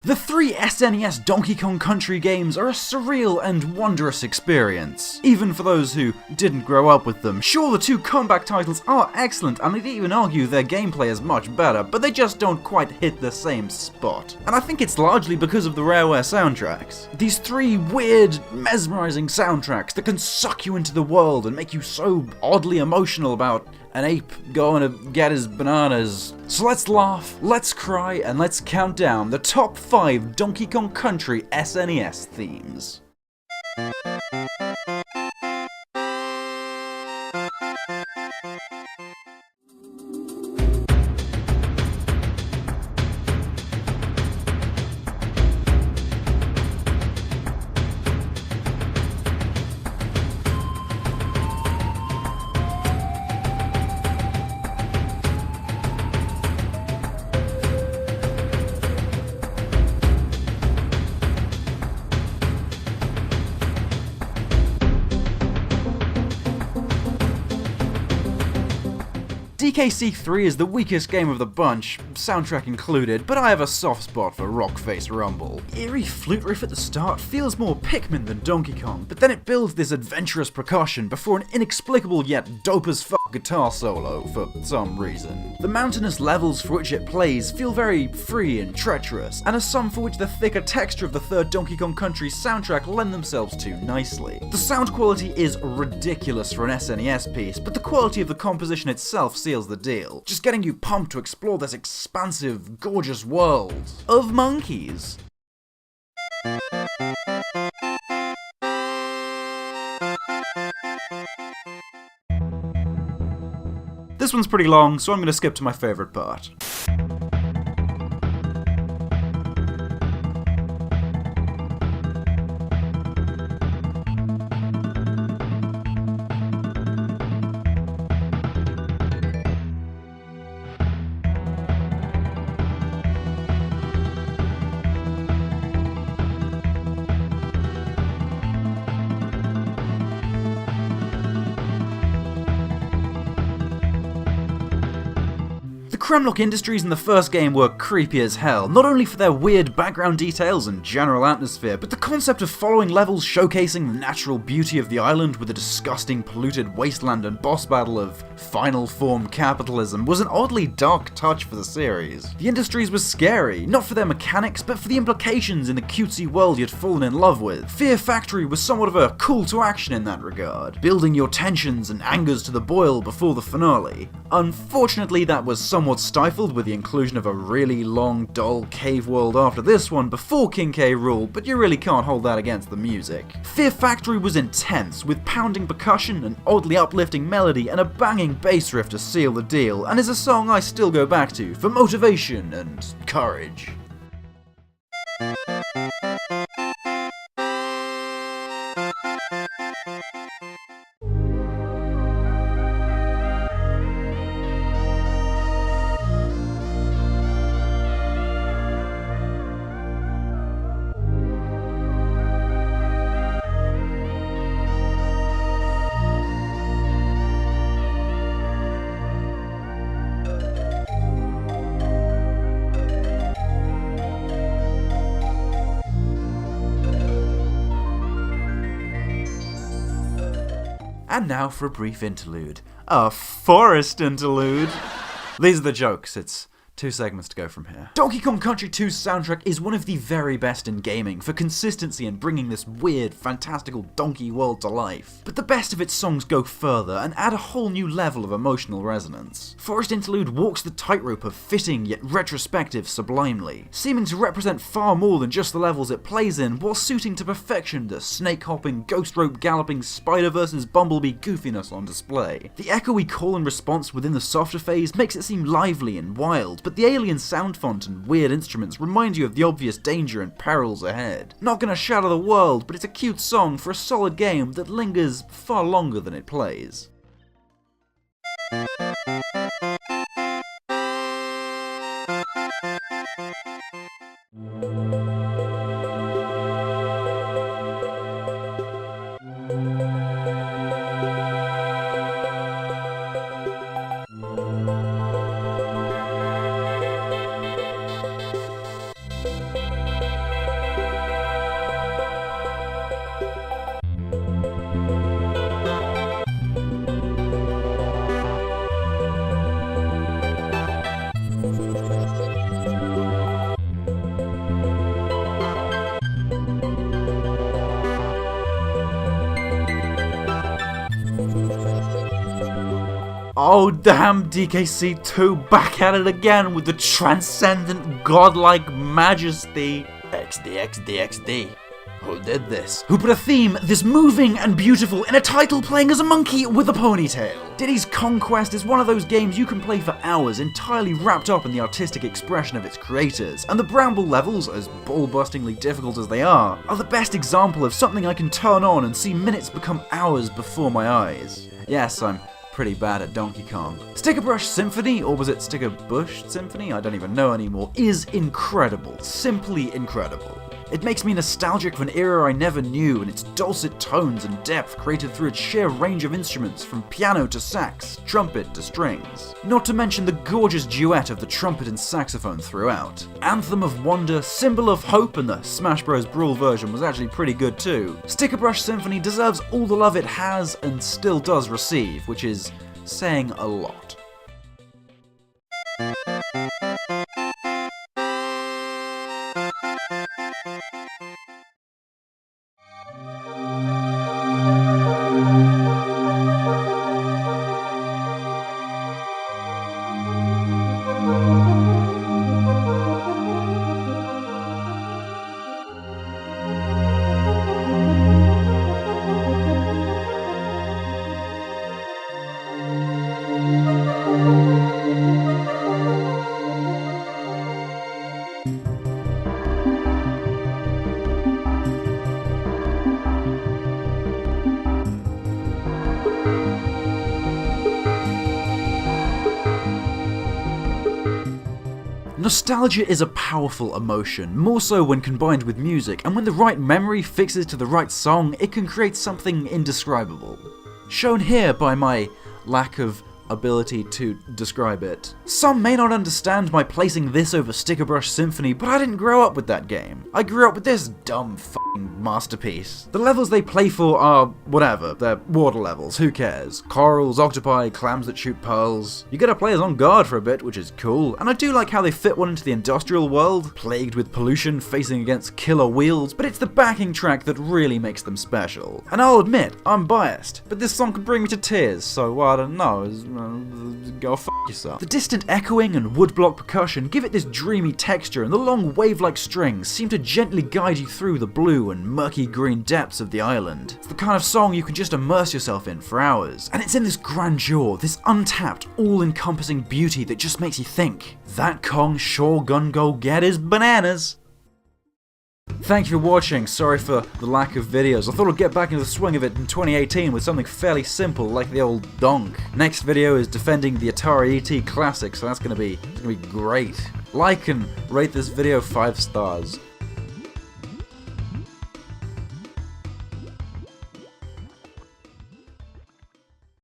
The three SNES Donkey Kong Country games are a surreal and wondrous experience, even for those who didn't grow up with them. Sure, the two comeback titles are excellent, and I'd even argue their gameplay is much better, but they just don't quite hit the same spot. And I think it's largely because of the Rareware soundtracks. These three weird, mesmerizing soundtracks that can suck you into the world and make you so oddly emotional about an ape going to get his bananas. So let's laugh, let's cry, and let's count down the top 5 Donkey Kong Country SNES themes. DKC3 is the weakest game of the bunch, soundtrack included, but I have a soft spot for Rockface Rumble. Eerie flute riff at the start feels more Pikmin than Donkey Kong, but then it builds this adventurous percussion before an inexplicable yet dope as fuck guitar solo for some reason. The mountainous levels for which it plays feel very free and treacherous, and are some for which the thicker texture of the third Donkey Kong Country soundtrack lend themselves to nicely. The sound quality is ridiculous for an SNES piece, but the quality of the composition itself seals the deal, just getting you pumped to explore this expansive, gorgeous world of monkeys. This one's pretty long, so I'm going to skip to my favourite part. The Kremlock Industries in the first game were creepy as hell, not only for their weird background details and general atmosphere, but the concept of following levels showcasing the natural beauty of the island with a disgusting polluted wasteland and boss battle of final form capitalism was an oddly dark touch for the series. The Industries was scary, not for their mechanics, but for the implications in the cutesy world you'd fallen in love with. Fear Factory was somewhat of a call to action in that regard, building your tensions and angers to the boil before the finale. Unfortunately, that was somewhat stifled with the inclusion of a really long, dull cave world after this one before King K. Rool, but you really can't hold that against the music. Fear Factory was intense, with pounding percussion, an oddly uplifting melody, and a banging bass riff to seal the deal, and is a song I still go back to for motivation and courage. And now for a brief interlude. A forest interlude! These are the jokes, it's 2 segments to go from here. Donkey Kong Country 2's soundtrack is one of the very best in gaming for consistency in bringing this weird, fantastical donkey world to life. But the best of its songs go further and add a whole new level of emotional resonance. Forest Interlude walks the tightrope of fitting yet retrospective sublimely, seeming to represent far more than just the levels it plays in, while suiting to perfection the snake-hopping, ghost-rope galloping, Spider-Verse Bumblebee goofiness on display. The echoey call and response within the softer phase makes it seem lively and wild, but the alien sound font and weird instruments remind you of the obvious danger and perils ahead. Not gonna shatter the world, but it's a cute song for a solid game that lingers far longer than it plays. Oh damn, DKC2 back at it again with the transcendent godlike majesty. XD. Who did this? Who put a theme this moving and beautiful in a title playing as a monkey with a ponytail? Diddy's Conquest is one of those games you can play for hours, entirely wrapped up in the artistic expression of its creators, and the Bramble levels, as ball-bustingly difficult as they are the best example of something I can turn on and see minutes become hours before my eyes. Yes, I'm pretty bad at Donkey Kong. Sticker Brush Symphony, or was it Sticker Bush Symphony? I don't even know anymore, is incredible. Simply incredible. It makes me nostalgic of an era I never knew, and its dulcet tones and depth created through its sheer range of instruments, from piano to sax, trumpet to strings. Not to mention the gorgeous duet of the trumpet and saxophone throughout. Anthem of Wonder, Symbol of Hope, and the Smash Bros. Brawl version was actually pretty good too. Sticker Brush Symphony deserves all the love it has and still does receive, which is saying a lot. Nostalgia is a powerful emotion, more so when combined with music, and when the right memory fixes to the right song, it can create something indescribable. Shown here by my lack of ability to describe it. Some may not understand my placing this over Sticker Brush Symphony, but I didn't grow up with that game. I grew up with this dumb f***ing masterpiece. The levels they play for are whatever, they're water levels, who cares? Corals, octopi, clams that shoot pearls. You get to play as on guard for a bit, which is cool, and I do like how they fit one into the industrial world, plagued with pollution, facing against killer wheels, but it's the backing track that really makes them special. And I'll admit, I'm biased, but this song could bring me to tears, so I don't know, go f*** yourself. The distant echoing and woodblock percussion give it this dreamy texture, and the long wave-like strings seem to gently guide you through the blue and murky green depths of the island. It's the kind of song you can just immerse yourself in for hours, and it's in this grandeur, this untapped, all-encompassing beauty that just makes you think, that Kong sure gon' go get his bananas. Thank you for watching, sorry for the lack of videos. I thought I'd get back into the swing of it in 2018 with something fairly simple like the old donk. Next video is defending the Atari ET Classic, so that's gonna be great. Like and rate this video 5 stars.